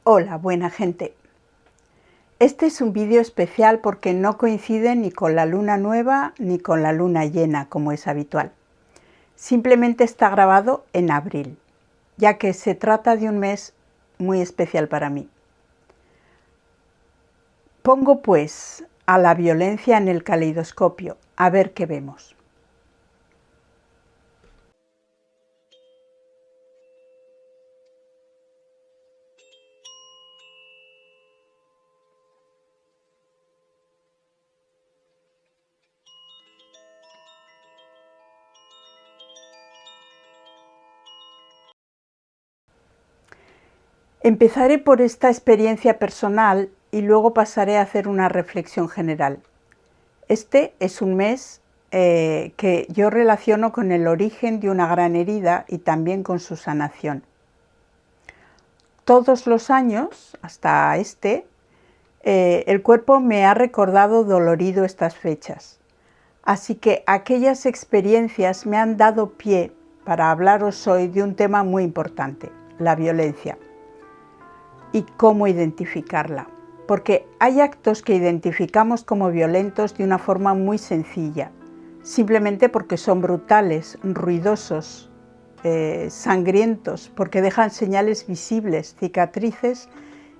Hola, buena gente. Este es un vídeo especial porque no coincide ni con la luna nueva ni con la luna llena, como es habitual. Simplemente está grabado en abril, ya que se trata de un mes muy especial para mí. Pongo pues a la violencia en el caleidoscopio, a ver qué vemos. Empezaré por esta experiencia personal y luego pasaré a hacer una reflexión general. Este es un mes que yo relaciono con el origen de una gran herida y también con su sanación. Todos los años, hasta el cuerpo me ha recordado dolorido estas fechas. Así que aquellas experiencias me han dado pie para hablaros hoy de un tema muy importante, la violencia. Y cómo identificarla. Porque hay actos que identificamos como violentos de una forma muy sencilla, simplemente porque son brutales, ruidosos, sangrientos, porque dejan señales visibles, cicatrices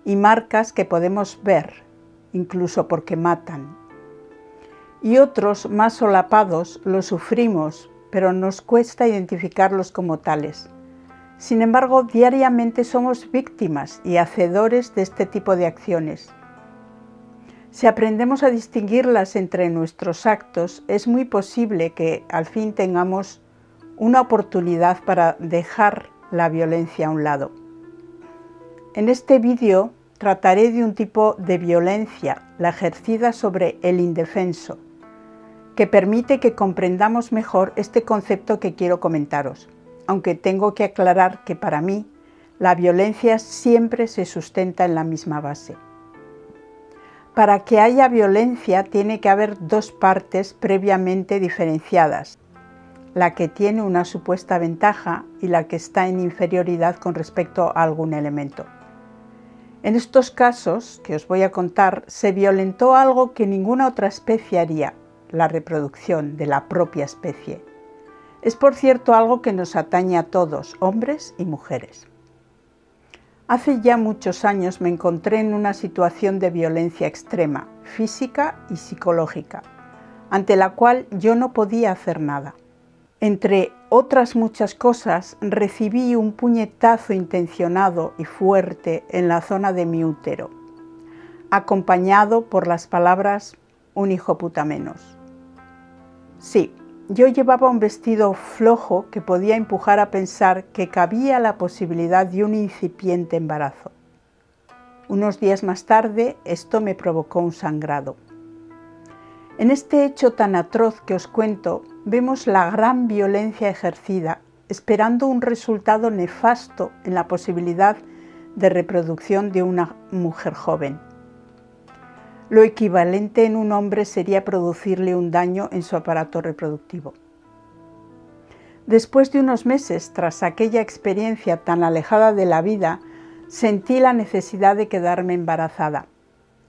y marcas que podemos ver, incluso porque matan. Y otros, más solapados, los sufrimos, pero nos cuesta identificarlos como tales. Sin embargo, diariamente somos víctimas y hacedores de este tipo de acciones. Si aprendemos a distinguirlas entre nuestros actos, es muy posible que al fin tengamos una oportunidad para dejar la violencia a un lado. En este vídeo trataré de un tipo de violencia, la ejercida sobre el indefenso, que permite que comprendamos mejor este concepto que quiero comentaros. Aunque tengo que aclarar que para mí la violencia siempre se sustenta en la misma base. Para que haya violencia tiene que haber dos partes previamente diferenciadas, la que tiene una supuesta ventaja y la que está en inferioridad con respecto a algún elemento. En estos casos que os voy a contar, se violentó algo que ninguna otra especie haría, la reproducción de la propia especie. Es, por cierto, algo que nos atañe a todos, hombres y mujeres. Hace ya muchos años me encontré en una situación de violencia extrema, física y psicológica, ante la cual yo no podía hacer nada. Entre otras muchas cosas, recibí un puñetazo intencionado y fuerte en la zona de mi útero, acompañado por las palabras «un hijo puta menos». Sí. Yo llevaba un vestido flojo que podía empujar a pensar que cabía la posibilidad de un incipiente embarazo. Unos días más tarde, esto me provocó un sangrado. En este hecho tan atroz que os cuento, vemos la gran violencia ejercida, esperando un resultado nefasto en la posibilidad de reproducción de una mujer joven. Lo equivalente en un hombre sería producirle un daño en su aparato reproductivo. Después de unos meses, tras aquella experiencia tan alejada de la vida, sentí la necesidad de quedarme embarazada.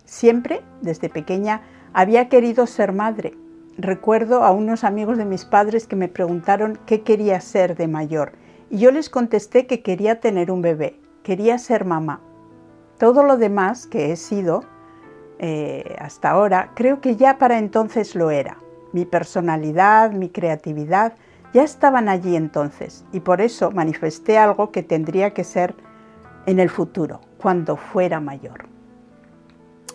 Siempre, desde pequeña, había querido ser madre. Recuerdo a unos amigos de mis padres que me preguntaron qué quería ser de mayor, y yo les contesté que quería tener un bebé, quería ser mamá. Todo lo demás que he sido, hasta ahora, creo que ya para entonces lo era. Mi personalidad, mi creatividad, ya estaban allí entonces, y por eso manifesté algo que tendría que ser en el futuro, cuando fuera mayor.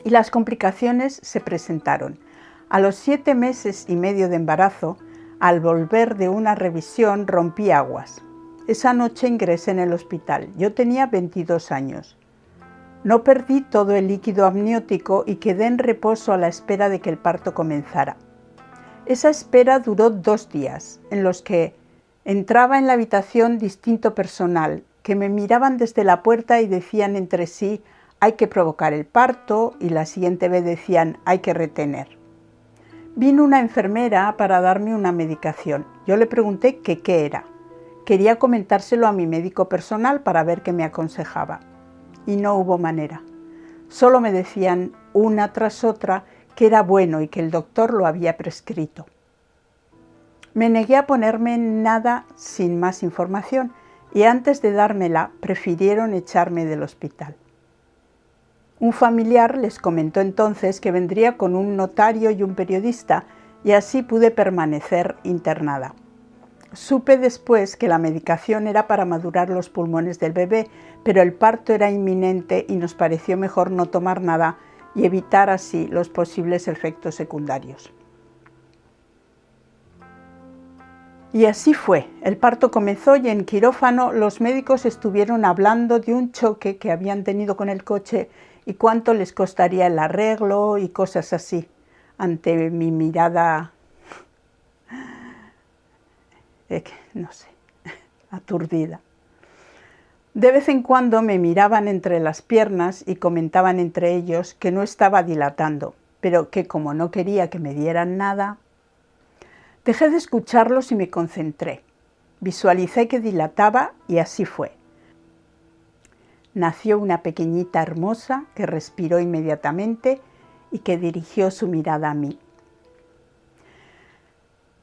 Y las complicaciones se presentaron. A los 7 meses y medio de embarazo, al volver de una revisión, rompí aguas. Esa noche ingresé en el hospital. Yo tenía 22 años. No perdí todo el líquido amniótico y quedé en reposo a la espera de que el parto comenzara. Esa espera duró 2 días, en los que entraba en la habitación distinto personal, que me miraban desde la puerta y decían entre sí, hay que provocar el parto, y la siguiente vez decían, hay que retener. Vino una enfermera para darme una medicación. Yo le pregunté qué era. Quería comentárselo a mi médico personal para ver qué me aconsejaba. y no hubo manera. Solo me decían una tras otra que era bueno y que el doctor lo había prescrito. Me negué a ponerme nada sin más información y antes de dármela prefirieron echarme del hospital. Un familiar les comentó entonces que vendría con un notario y un periodista y así pude permanecer internada. Supe después que la medicación era para madurar los pulmones del bebé, pero el parto era inminente y nos pareció mejor no tomar nada y evitar así los posibles efectos secundarios. Y así fue. El parto comenzó y en quirófano los médicos estuvieron hablando de un choque que habían tenido con el coche y cuánto les costaría el arreglo y cosas así, ante mi mirada, no sé, aturdida. De vez en cuando me miraban entre las piernas y comentaban entre ellos que no estaba dilatando, pero que como no quería que me dieran nada, dejé de escucharlos y me concentré. Visualicé que dilataba y así fue. Nació una pequeñita hermosa que respiró inmediatamente y que dirigió su mirada a mí.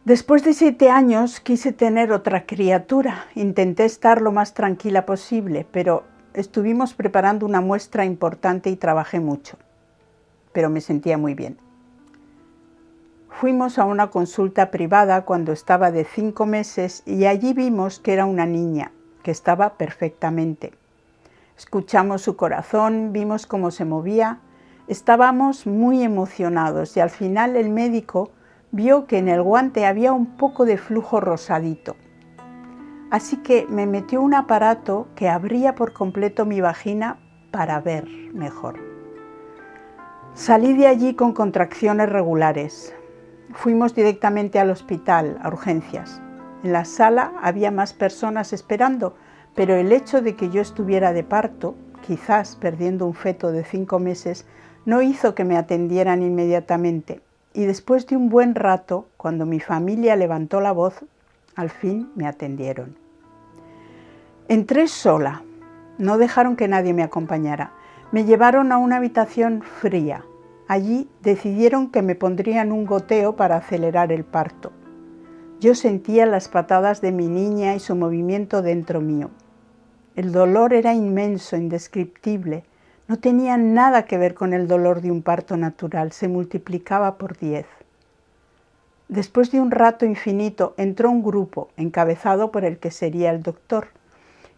Después de 7 años quise tener otra criatura. Intenté estar lo más tranquila posible, pero estuvimos preparando una muestra importante y trabajé mucho. Pero me sentía muy bien. Fuimos a una consulta privada cuando estaba de 5 meses y allí vimos que era una niña, que estaba perfectamente. Escuchamos su corazón, vimos cómo se movía, estábamos muy emocionados y al final el médico vio que en el guante había un poco de flujo rosadito. Así que me metió un aparato que abría por completo mi vagina para ver mejor. Salí de allí con contracciones regulares. Fuimos directamente al hospital, a urgencias. En la sala había más personas esperando, pero el hecho de que yo estuviera de parto, quizás perdiendo un feto de 5 meses, no hizo que me atendieran inmediatamente. Y después de un buen rato, cuando mi familia levantó la voz, al fin me atendieron. Entré sola. No dejaron que nadie me acompañara. Me llevaron a una habitación fría. Allí decidieron que me pondrían un goteo para acelerar el parto. Yo sentía las patadas de mi niña y su movimiento dentro mío. El dolor era inmenso, indescriptible. No tenía nada que ver con el dolor de un parto natural, se multiplicaba por 10. Después de un rato infinito entró un grupo, encabezado por el que sería el doctor,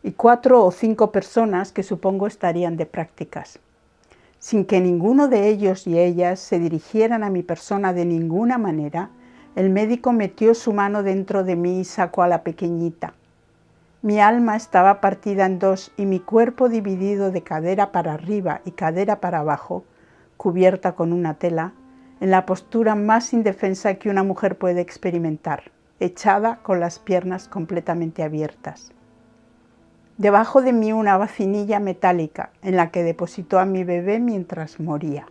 y 4 o 5 personas que supongo estarían de prácticas. Sin que ninguno de ellos y ellas se dirigieran a mi persona de ninguna manera, el médico metió su mano dentro de mí y sacó a la pequeñita. Mi alma estaba partida en 2 y mi cuerpo dividido de cadera para arriba y cadera para abajo, cubierta con una tela, en la postura más indefensa que una mujer puede experimentar, echada con las piernas completamente abiertas. Debajo de mí una vacinilla metálica en la que depositó a mi bebé mientras moría.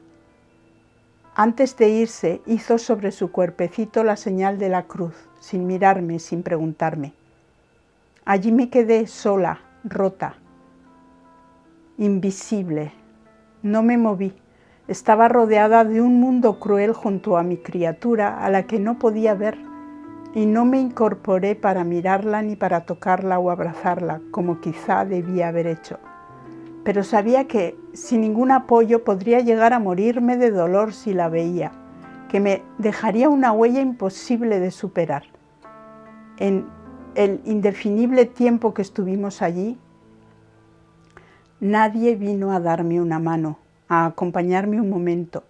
Antes de irse, hizo sobre su cuerpecito la señal de la cruz, sin mirarme, sin preguntarme. Allí me quedé sola, rota, invisible. No me moví. Estaba rodeada de un mundo cruel junto a mi criatura a la que no podía ver, y no me incorporé para mirarla ni para tocarla o abrazarla, como quizá debía haber hecho. Pero sabía que, sin ningún apoyo, podría llegar a morirme de dolor si la veía, que me dejaría una huella imposible de superar. En el indefinible tiempo que estuvimos allí, nadie vino a darme una mano, a acompañarme un momento.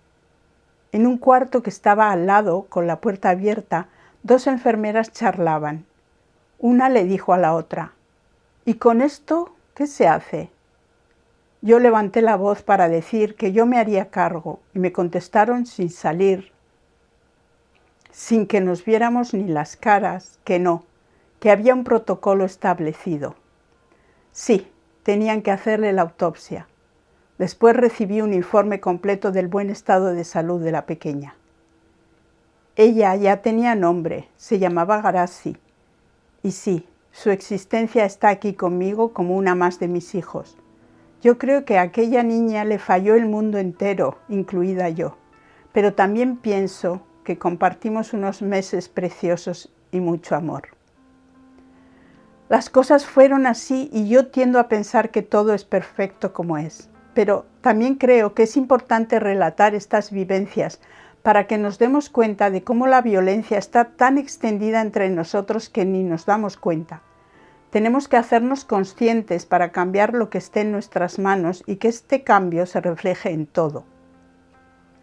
En un cuarto que estaba al lado, con la puerta abierta, 2 enfermeras charlaban. Una le dijo a la otra: «¿Y con esto qué se hace?». Yo levanté la voz para decir que yo me haría cargo y me contestaron sin salir, sin que nos viéramos ni las caras, que no, que había un protocolo establecido. Sí, tenían que hacerle la autopsia. Después recibí un informe completo del buen estado de salud de la pequeña. Ella ya tenía nombre, se llamaba Gracie. Y sí, su existencia está aquí conmigo como una más de mis hijos. Yo creo que a aquella niña le falló el mundo entero, incluida yo, pero también pienso que compartimos unos meses preciosos y mucho amor. Las cosas fueron así y yo tiendo a pensar que todo es perfecto como es, pero también creo que es importante relatar estas vivencias para que nos demos cuenta de cómo la violencia está tan extendida entre nosotros que ni nos damos cuenta. Tenemos que hacernos conscientes para cambiar lo que esté en nuestras manos y que este cambio se refleje en todo.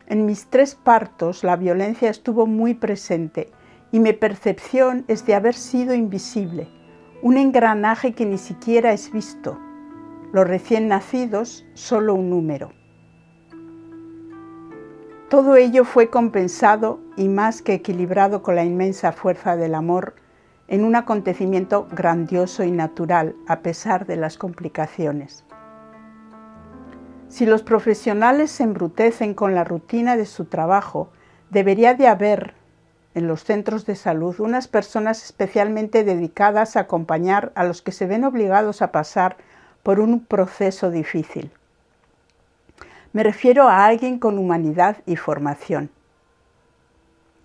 En mis 3 partos la violencia estuvo muy presente y mi percepción es de haber sido invisible, un engranaje que ni siquiera es visto. Los recién nacidos, solo un número. Todo ello fue compensado y más que equilibrado con la inmensa fuerza del amor en un acontecimiento grandioso y natural a pesar de las complicaciones. Si los profesionales se embrutecen con la rutina de su trabajo, debería de haber en los centros de salud unas personas especialmente dedicadas a acompañar a los que se ven obligados a pasar por un proceso difícil. Me refiero a alguien con humanidad y formación.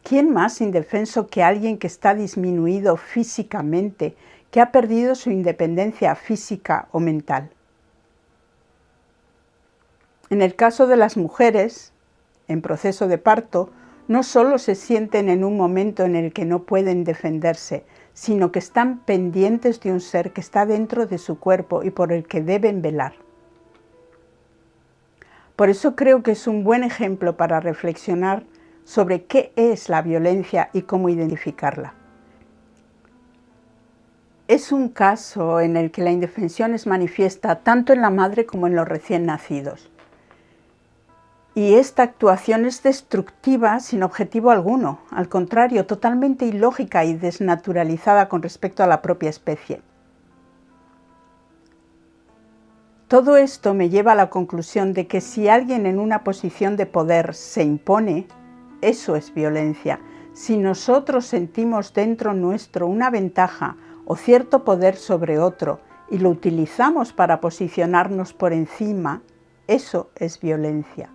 ¿Quién más indefenso que alguien que está disminuido físicamente, que ha perdido su independencia física o mental? En el caso de las mujeres, en proceso de parto, no solo se sienten en un momento en el que no pueden defenderse, sino que están pendientes de un ser que está dentro de su cuerpo y por el que deben velar. Por eso creo que es un buen ejemplo para reflexionar sobre qué es la violencia y cómo identificarla. Es un caso en el que la indefensión es manifiesta tanto en la madre como en los recién nacidos. Y esta actuación es destructiva sin objetivo alguno, al contrario, totalmente ilógica y desnaturalizada con respecto a la propia especie. Todo esto me lleva a la conclusión de que si alguien en una posición de poder se impone, eso es violencia. Si nosotros sentimos dentro nuestro una ventaja o cierto poder sobre otro y lo utilizamos para posicionarnos por encima, eso es violencia.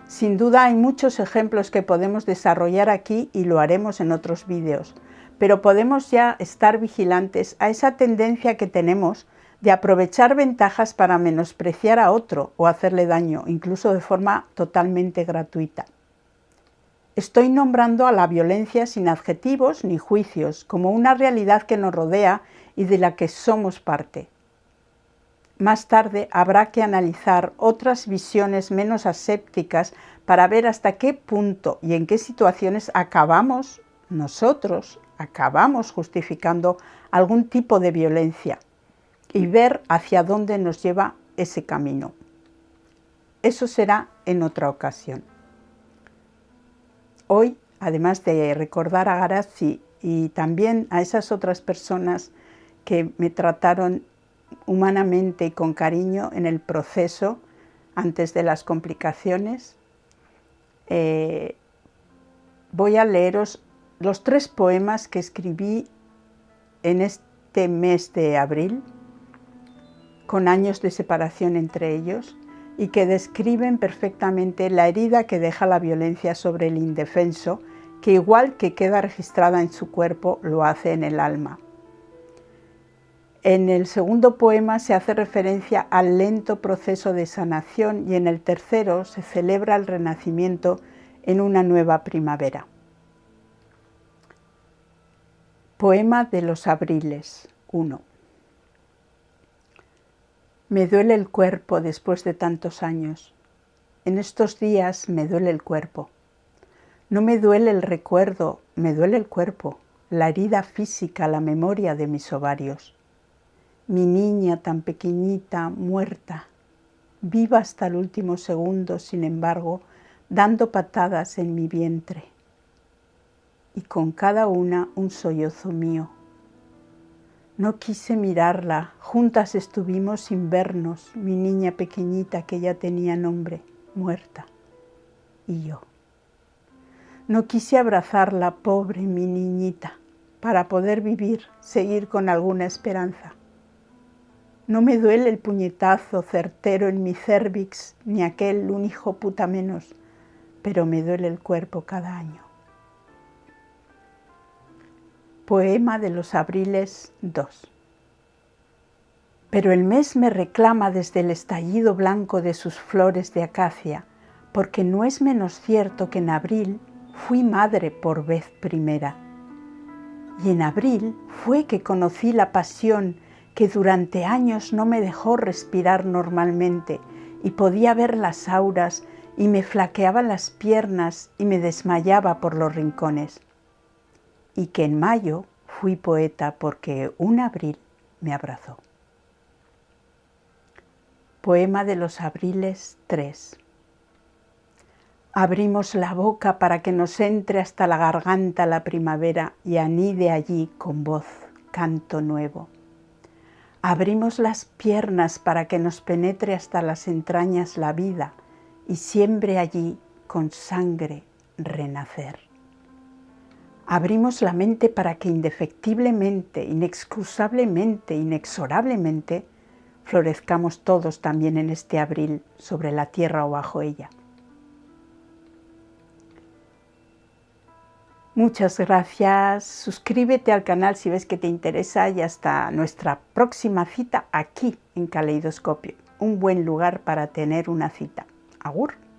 Sin duda hay muchos ejemplos que podemos desarrollar aquí y lo haremos en otros vídeos, pero podemos ya estar vigilantes a esa tendencia que tenemos de aprovechar ventajas para menospreciar a otro o hacerle daño, incluso de forma totalmente gratuita. Estoy nombrando a la violencia sin adjetivos ni juicios, como una realidad que nos rodea y de la que somos parte. Más tarde habrá que analizar otras visiones menos asépticas para ver hasta qué punto y en qué situaciones nosotros acabamos justificando algún tipo de violencia y ver hacia dónde nos lleva ese camino. Eso será en otra ocasión. Hoy, además de recordar a Garazi y también a esas otras personas que me trataron humanamente y con cariño en el proceso antes de las complicaciones, voy a leeros los 3 poemas que escribí en este mes de abril, con años de separación entre ellos, y que describen perfectamente la herida que deja la violencia sobre el indefenso, que igual que queda registrada en su cuerpo, lo hace en el alma. En el segundo poema se hace referencia al lento proceso de sanación y en el tercero se celebra el renacimiento en una nueva primavera. Poema de los abriles 1. Me duele el cuerpo después de tantos años. En estos días me duele el cuerpo. No me duele el recuerdo, me duele el cuerpo, la herida física, la memoria de mis ovarios. Mi niña tan pequeñita, muerta, viva hasta el último segundo, sin embargo, dando patadas en mi vientre. Y con cada una un sollozo mío. No quise mirarla, juntas estuvimos sin vernos, mi niña pequeñita que ya tenía nombre, muerta, y yo. No quise abrazarla, pobre mi niñita, para poder vivir, seguir con alguna esperanza. No me duele el puñetazo certero en mi cérvix, ni aquel un hijo puta menos, pero me duele el cuerpo cada año. Poema de los Abriles 2. Pero el mes me reclama desde el estallido blanco de sus flores de acacia, porque no es menos cierto que en abril fui madre por vez primera. Y en abril fue que conocí la pasión que durante años no me dejó respirar normalmente y podía ver las auras y me flaqueaban las piernas y me desmayaba por los rincones. Y que en mayo fui poeta porque un abril me abrazó. Poema de los Abriles 3. Abrimos la boca para que nos entre hasta la garganta la primavera y anide allí con voz, canto nuevo. Abrimos las piernas para que nos penetre hasta las entrañas la vida y siembre allí con sangre renacer. Abrimos la mente para que indefectiblemente, inexcusablemente, inexorablemente, florezcamos todos también en este abril sobre la tierra o bajo ella. Muchas gracias, suscríbete al canal si ves que te interesa y hasta nuestra próxima cita aquí en Caleidoscopio, un buen lugar para tener una cita. Agur.